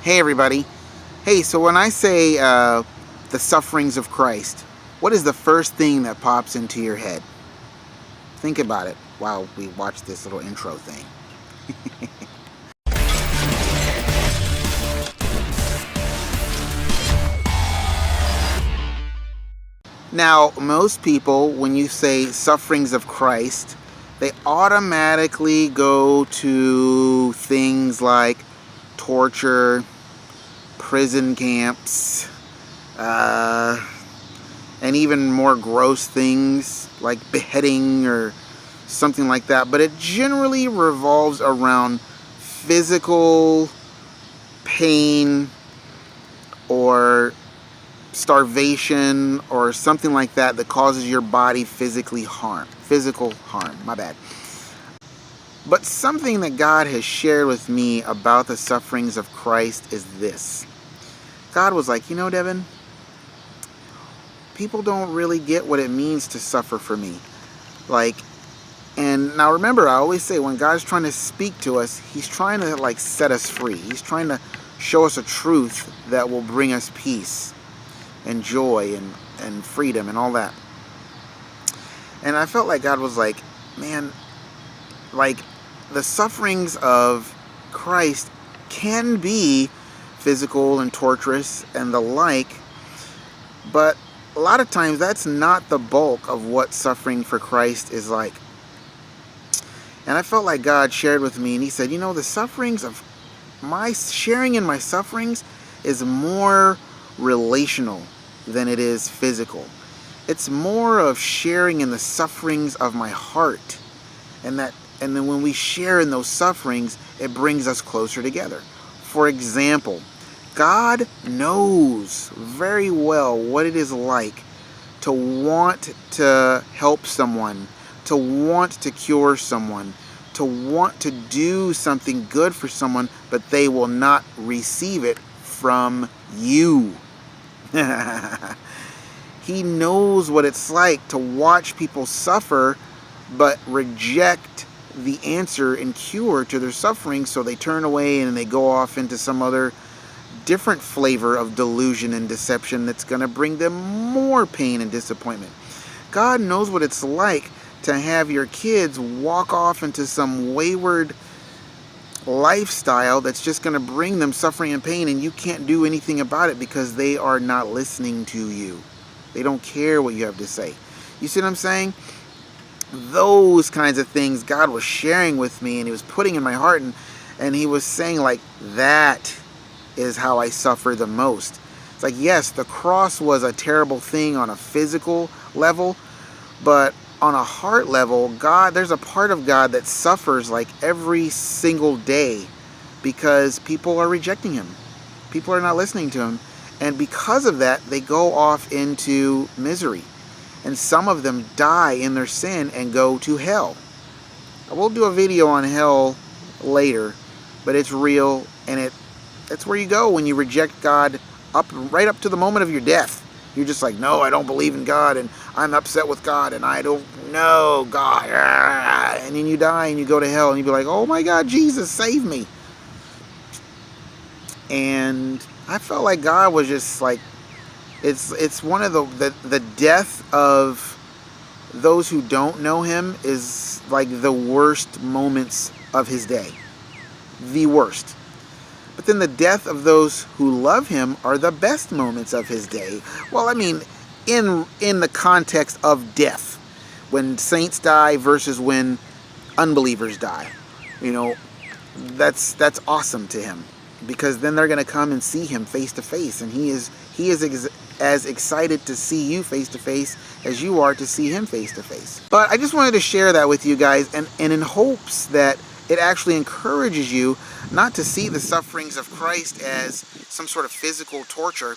Hey everybody. Hey, so when I say the sufferings of Christ, what is the first thing that pops into your head? Think about it while we watch this little intro thing. Now, most people, when you say sufferings of Christ, they automatically go to things like torture, prison camps, uh, and even more gross things like beheading or something like that. But it generally revolves around physical pain or starvation or something like that that causes your body physical harm, my bad. But something that God has shared with me about the sufferings of Christ is this. God was like, Devin, people don't really get what it means to suffer for me. And now remember, I always say when God's trying to speak to us, He's trying to set us free. He's trying to show us a truth that will bring us peace and joy and freedom and all that. And I felt like God was like, man, the sufferings of Christ can be physical and torturous and the like, but a lot of times that's not the bulk of what suffering for Christ is like. And I felt like God shared with me, and He said, the sufferings of my sharing in my sufferings is more relational than it is physical. It's more of sharing in the sufferings of my heart. And then when we share in those sufferings, it brings us closer together. For example, God knows very well what it is like to want to help someone, to want to cure someone, to want to do something good for someone, but they will not receive it from you. He knows what it's like to watch people suffer, but reject the answer and cure to their suffering, so they turn away and they go off into some other different flavor of delusion and deception that's going to bring them more pain and disappointment. God knows what it's like to have your kids walk off into some wayward lifestyle that's just going to bring them suffering and pain, and you can't do anything about it because they are not listening to you. They don't care what you have to say. You see what I'm saying? Those kinds of things God was sharing with me, and He was putting in my heart, and He was saying, that is how I suffer the most. It's like, yes, the cross was a terrible thing on a physical level, but on a heart level, there's a part of God that suffers every single day because people are rejecting Him. People are not listening to Him. And because of that, they go off into misery. And some of them die in their sin and go to hell. I will do a video on hell later, but it's real, and that's where you go when you reject God right up to the moment of your death. You're just like, no, I don't believe in God, and I'm upset with God, and I don't know God. And then you die and you go to hell, and you be like, oh my God, Jesus, save me. And I felt like God was just like, it's one of the death of those who don't know Him is like the worst moments of His day. The worst. But then the death of those who love Him are the best moments of His day. Well, I mean, in the context of death, when saints die versus when unbelievers die, that's awesome to Him, because then they're going to come and see Him face to face, and He is as excited to see you face to face as you are to see Him face to face. But I just wanted to share that with you guys, and in hopes that it actually encourages you not to see the sufferings of Christ as some sort of physical torture,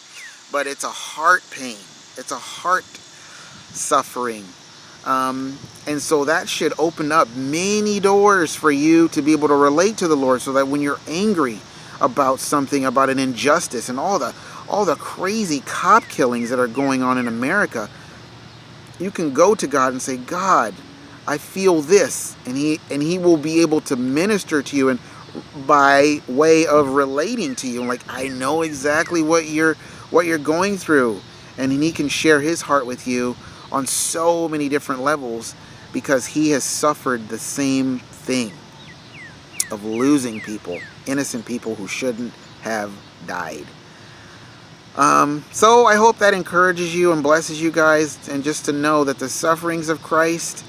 but it's a heart pain. It's a heart suffering. And so that should open up many doors for you to be able to relate to the Lord, so that when you're angry about something, about an injustice and all the crazy cop killings that are going on in America, you can go to God and say, God, I feel this, and he will be able to minister to you and by way of relating to you. Like, I know exactly what you're going through, and he can share his heart with you on so many different levels, because he has suffered the same thing of losing people, innocent people who shouldn't have died. So I hope that encourages you and blesses you guys, and just to know that the sufferings of Christ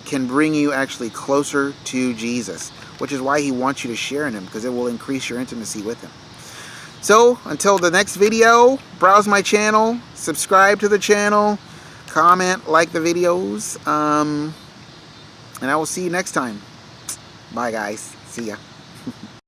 can bring you actually closer to Jesus, which is why he wants you to share in him, because it will increase your intimacy with him. So until the next video, browse my channel, subscribe to the channel, comment, like the videos, and I will see you next time. Bye guys. See ya.